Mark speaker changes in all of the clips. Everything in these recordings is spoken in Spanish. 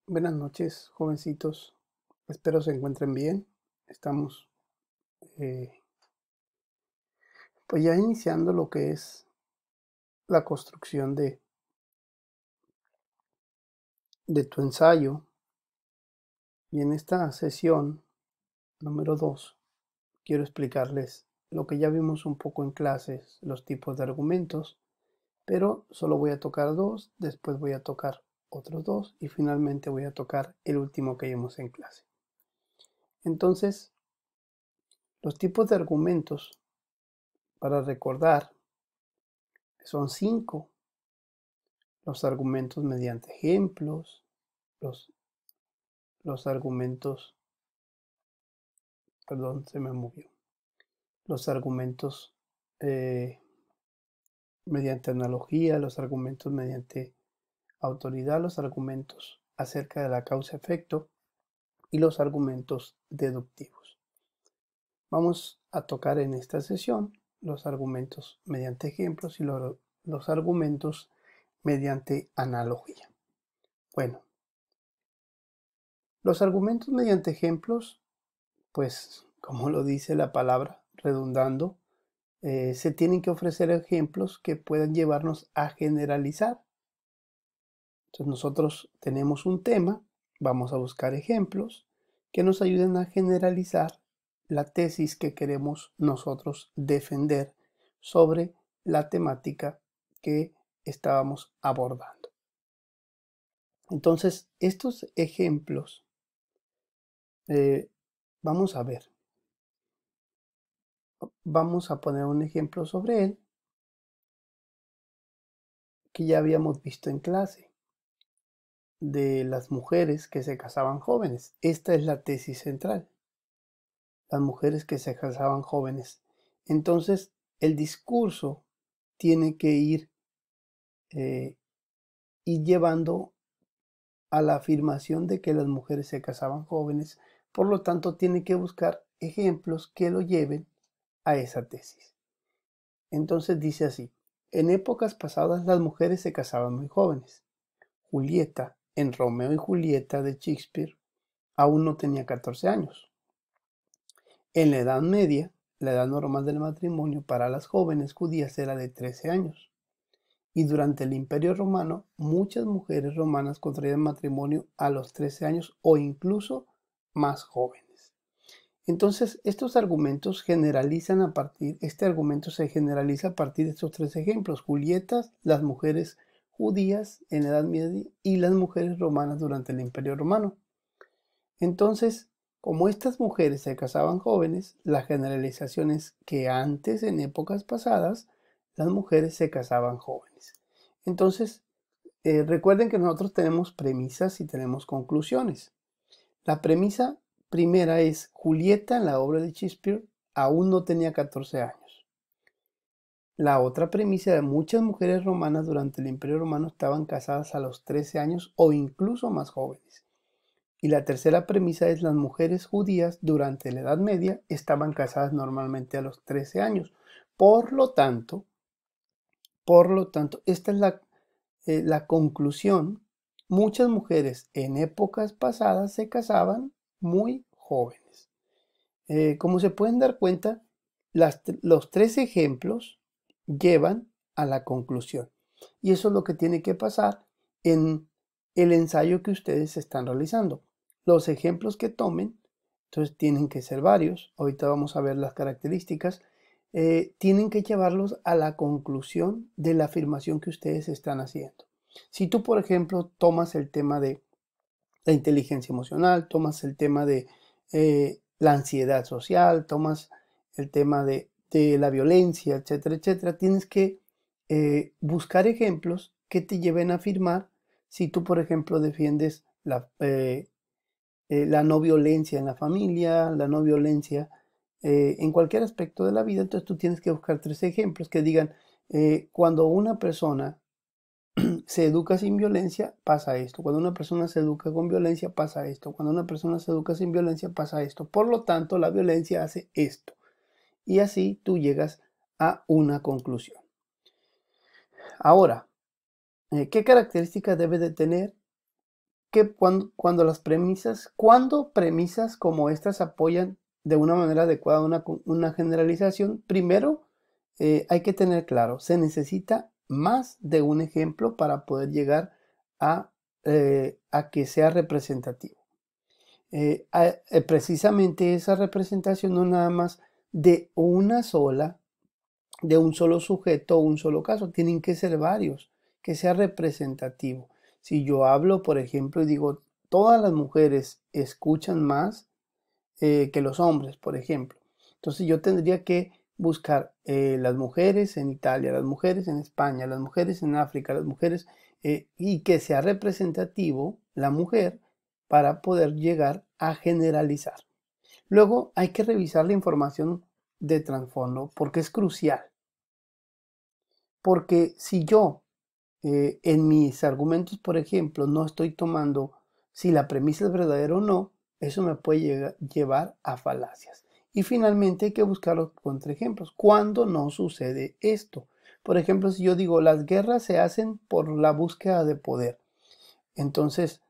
Speaker 1: Buenas noches, jovencitos. Espero se encuentren bien. Estamos, eh, pues ya iniciando lo que es la construcción de tu ensayo. Y en esta sesión número 2 quiero explicarles lo que ya vimos un poco en clases, los tipos de argumentos, pero solo voy a tocar dos, después voy a tocar otros dos y finalmente voy a tocar el último que vimos en clase. Entonces, los tipos de argumentos, para recordar, son 5. Los argumentos mediante ejemplos, los, los argumentos, perdón, se me movió, los argumentos eh, mediante analogía, los argumentos mediante autoridad, los argumentos acerca de la causa-efecto y los argumentos deductivos. Vamos a tocar en esta sesión los argumentos mediante ejemplos y los argumentos mediante analogía. Bueno, los argumentos mediante ejemplos, pues como lo dice la palabra, redundando, se tienen que ofrecer ejemplos que puedan llevarnos a generalizar. Entonces nosotros tenemos un tema, vamos a buscar ejemplos que nos ayuden a generalizar la tesis que queremos nosotros defender sobre la temática que estábamos abordando. Entonces, estos ejemplos, vamos a ver. Vamos a poner un ejemplo sobre él que ya habíamos visto en clase, de las mujeres que se casaban jóvenes. Esta es la tesis central, las mujeres que se casaban jóvenes. Entonces, el discurso tiene que ir llevando a la afirmación de que las mujeres se casaban jóvenes, por lo tanto, tiene que buscar ejemplos que lo lleven a esa tesis. Entonces dice así: en épocas pasadas las mujeres se casaban muy jóvenes. Julieta, en Romeo y Julieta de Shakespeare, aún no tenía 14 años. En la Edad Media, la edad normal del matrimonio para las jóvenes judías era de 13 años. Y durante el Imperio Romano, muchas mujeres romanas contraían matrimonio a los 13 años o incluso más jóvenes. Entonces, estos argumentos generalizan este argumento se generaliza a partir de estos tres ejemplos: Julietas, las mujeres judías en la Edad Media y las mujeres romanas durante el Imperio Romano. Entonces, como estas mujeres se casaban jóvenes, la generalización es que antes, en épocas pasadas, las mujeres se casaban jóvenes. Entonces, recuerden que nosotros tenemos premisas y tenemos conclusiones. La premisa primera es: Julieta, en la obra de Shakespeare, aún no tenía 14 años. La otra premisa de muchas mujeres romanas durante el Imperio Romano estaban casadas a los 13 años o incluso más jóvenes. Y la tercera premisa es: las mujeres judías durante la Edad Media estaban casadas normalmente a los 13 años. Por lo tanto, esta es la conclusión. Muchas mujeres en épocas pasadas se casaban muy jóvenes. Como se pueden dar cuenta, los tres ejemplos llevan a la conclusión. Y eso es lo que tiene que pasar en el ensayo que ustedes están realizando. Los ejemplos que tomen, entonces tienen que ser varios. Ahorita vamos a ver las características. Tienen que llevarlos a la conclusión de la afirmación que ustedes están haciendo. Si tú, por ejemplo, tomas el tema de la inteligencia emocional, tomas el tema de la ansiedad social, tomas el tema de la violencia, etcétera, etcétera, tienes que buscar ejemplos que te lleven a afirmar. Si tú, por ejemplo, defiendes la no violencia en la familia, la no violencia en cualquier aspecto de la vida, entonces tú tienes que buscar tres ejemplos que digan: cuando una persona se educa sin violencia, pasa esto. Cuando una persona se educa con violencia, pasa esto. Cuando una persona se educa sin violencia, pasa esto. Por lo tanto, la violencia hace esto. Y así tú llegas a una conclusión. Ahora, ¿qué características debe de tener cuando premisas como estas apoyan de una manera adecuada una generalización, primero hay que tener claro, se necesita más de un ejemplo para poder llegar a que sea representativo. Precisamente esa representación no nada más de de un solo sujeto o un solo caso, tienen que ser varios, que sea representativo. Si yo hablo, por ejemplo, y digo, todas las mujeres escuchan más que los hombres, por ejemplo. Entonces yo tendría que buscar las mujeres en Italia, las mujeres en España, las mujeres en África, las mujeres, y que sea representativo la mujer para poder llegar a generalizar. Luego hay que revisar la información de trasfondo porque es crucial. Porque si yo en mis argumentos, por ejemplo, no estoy tomando si la premisa es verdadera o no, eso me puede llevar a falacias. Y finalmente hay que buscar los contraejemplos. ¿Cuándo no sucede esto? Por ejemplo, si yo digo, las guerras se hacen por la búsqueda de poder. Entonces,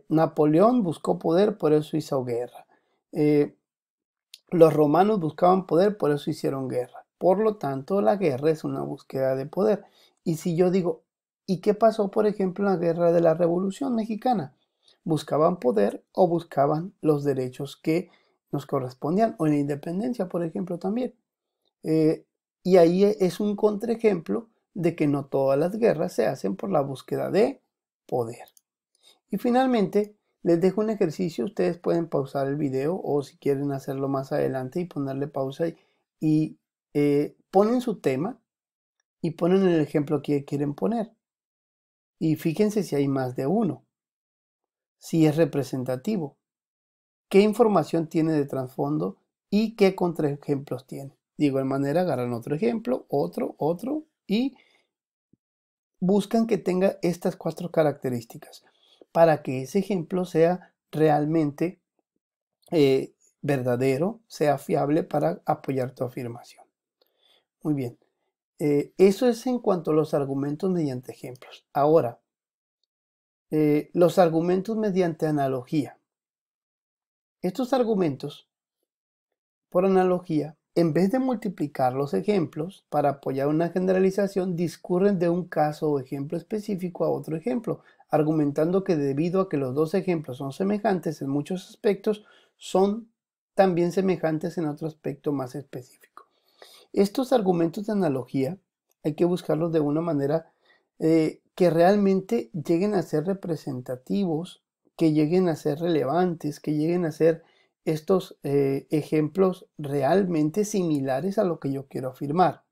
Speaker 1: Napoleón buscó poder, por eso hizo guerra. Eh, los romanos buscaban poder, por eso hicieron guerra. Por lo tanto, la guerra es una búsqueda de poder. Y si yo digo, ¿y qué pasó, por ejemplo, en la guerra de la Revolución Mexicana? Buscaban poder o buscaban los derechos que nos correspondían, o en la independencia, por ejemplo, también. Eh, y ahí es un contraejemplo de que no todas las guerras se hacen por la búsqueda de poder. Y finalmente, les dejo un ejercicio. Ustedes pueden pausar el video o si quieren hacerlo más adelante y ponerle pausa y ponen su tema y ponen el ejemplo que quieren poner. Y fíjense si hay más de uno, si es representativo, qué información tiene de trasfondo y qué contraejemplos tiene. De igual manera, agarran otro ejemplo, otro y buscan que tenga estas 4 características para que ese ejemplo sea realmente verdadero, sea fiable para apoyar tu afirmación. Muy bien. Eso es en cuanto a los argumentos mediante ejemplos. Ahora, los argumentos mediante analogía. Estos argumentos, por analogía, en vez de multiplicar los ejemplos para apoyar una generalización, discurren de un caso o ejemplo específico a otro ejemplo, argumentando que debido a que los dos ejemplos son semejantes en muchos aspectos, son también semejantes en otro aspecto más específico. Estos argumentos de analogía hay que buscarlos de una manera que realmente lleguen a ser representativos, que lleguen a ser relevantes, que lleguen a ser estos ejemplos realmente similares a lo que yo quiero afirmar.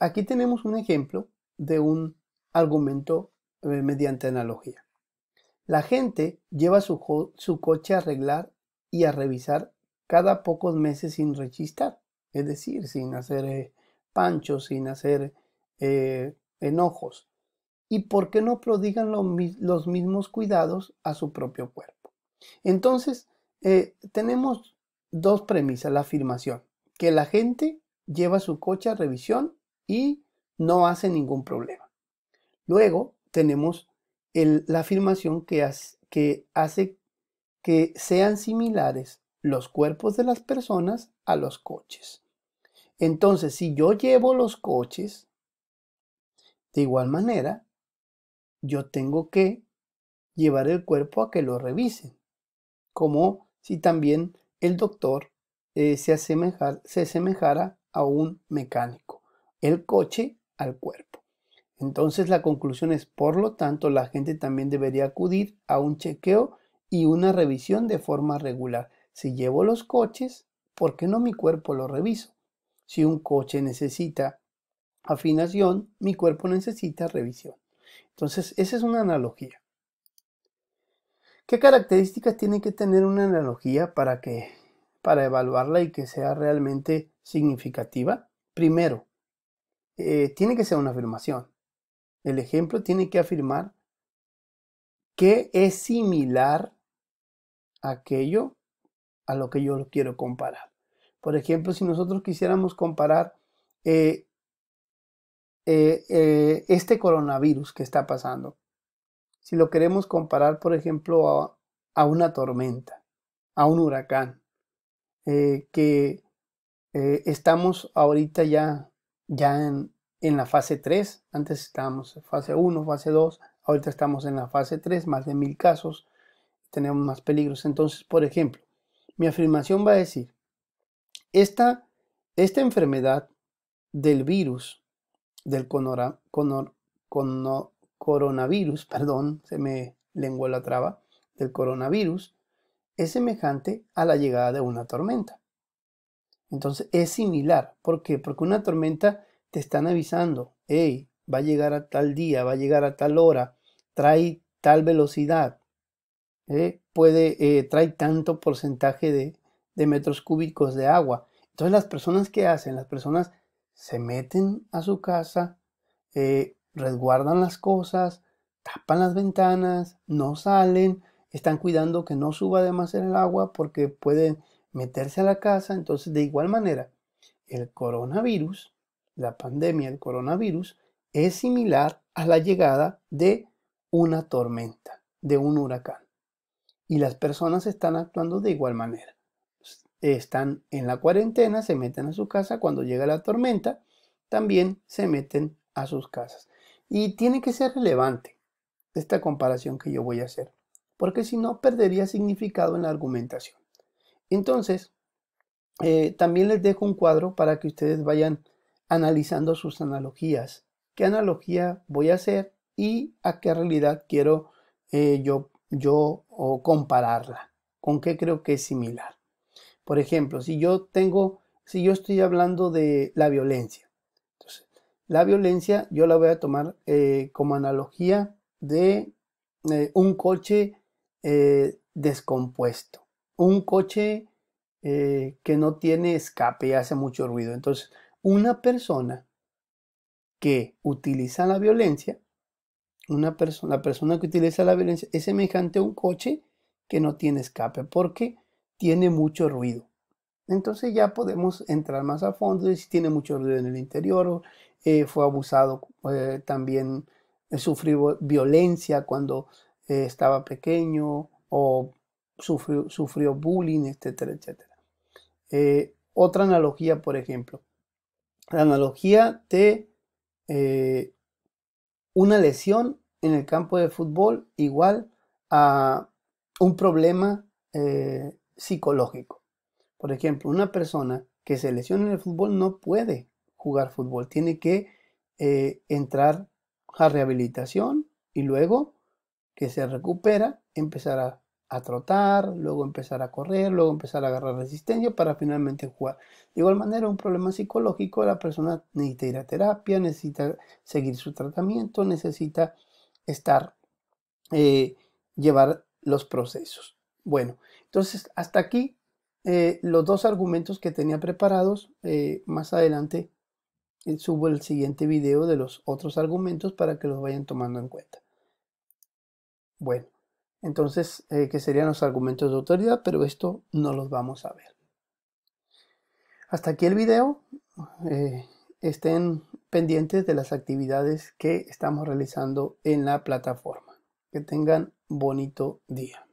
Speaker 1: Aquí tenemos un ejemplo de un argumento mediante analogía. La gente lleva su coche a arreglar y a revisar cada pocos meses sin rechistar, es decir, sin hacer panchos, sin hacer enojos. ¿Y por qué no prodigan los mismos cuidados a su propio cuerpo? Entonces, tenemos dos premisas, la afirmación, que la gente lleva su coche a revisión y no hace ningún problema. Luego tenemos la afirmación que hace que sean similares los cuerpos de las personas a los coches. Entonces, si yo llevo los coches, de igual manera, yo tengo que llevar el cuerpo a que lo revisen, como si también el doctor se asemejara a un mecánico, el coche al cuerpo. Entonces la conclusión es, por lo tanto, la gente también debería acudir a un chequeo y una revisión de forma regular. Si llevo los coches, ¿por qué no mi cuerpo lo reviso? Si un coche necesita afinación, mi cuerpo necesita revisión. Entonces, esa es una analogía. ¿Qué características tiene que tener una analogía para evaluarla y que sea realmente significativa? Primero, tiene que ser una afirmación. El ejemplo tiene que afirmar que es similar a aquello a lo que yo quiero comparar. Por ejemplo, si nosotros quisiéramos comparar este coronavirus que está pasando, si lo queremos comparar, por ejemplo, a una tormenta, a un huracán, que estamos ahorita ya en la fase 3. Antes estábamos en fase 1, fase 2, ahorita estamos en la fase 3, más de 1000 casos, tenemos más peligros. Entonces, por ejemplo, mi afirmación va a decir, esta enfermedad del virus, del coronavirus, perdón, se me lenguó la traba, del coronavirus, es semejante a la llegada de una tormenta. Entonces es similar. ¿Por qué? Porque una tormenta te están avisando, hey, va a llegar a tal día, va a llegar a tal hora, trae tal velocidad, trae tanto porcentaje de metros cúbicos de agua. Entonces las personas, ¿qué hacen? Las personas se meten a su casa, resguardan las cosas, tapan las ventanas, no salen, están cuidando que no suba demasiado el agua porque pueden meterse a la casa. Entonces, de igual manera, el coronavirus, la pandemia del coronavirus, es similar a la llegada de una tormenta, de un huracán. Y las personas están actuando de igual manera. Están en la cuarentena, se meten a su casa, cuando llega la tormenta, también se meten a sus casas. Y tiene que ser relevante esta comparación que yo voy a hacer, porque si no perdería significado en la argumentación. Entonces, también les dejo un cuadro para que ustedes vayan analizando sus analogías. ¿Qué analogía voy a hacer y a qué realidad quiero yo compararla? ¿Con qué creo que es similar? Por ejemplo, si yo estoy hablando de la violencia, entonces, la violencia yo la voy a tomar como analogía de un coche descompuesto, un coche que no tiene escape y hace mucho ruido. Entonces, una persona que utiliza la violencia, la persona que utiliza la violencia es semejante a un coche que no tiene escape porque tiene mucho ruido. Entonces ya podemos entrar más a fondo de si tiene mucho ruido en el interior, fue abusado, también sufrió violencia cuando estaba pequeño o sufrió bullying, etcétera, etcétera. Otra analogía, por ejemplo, la analogía de una lesión en el campo de fútbol igual a un problema psicológico. Por ejemplo, una persona que se lesiona en el fútbol no puede jugar fútbol, tiene que entrar a rehabilitación y luego que se recupera, empezar a trotar, luego empezar a correr, luego empezar a agarrar resistencia para finalmente jugar. De igual manera, un problema psicológico, la persona necesita ir a terapia, necesita seguir su tratamiento, necesita llevar los procesos. Bueno, entonces hasta aquí los dos argumentos que tenía preparados. Más adelante subo el siguiente video de los otros argumentos para que los vayan tomando en cuenta. Bueno, entonces, que serían los argumentos de autoridad, pero esto no los vamos a ver. Hasta aquí el video. Estén pendientes de las actividades que estamos realizando en la plataforma. Que tengan bonito día.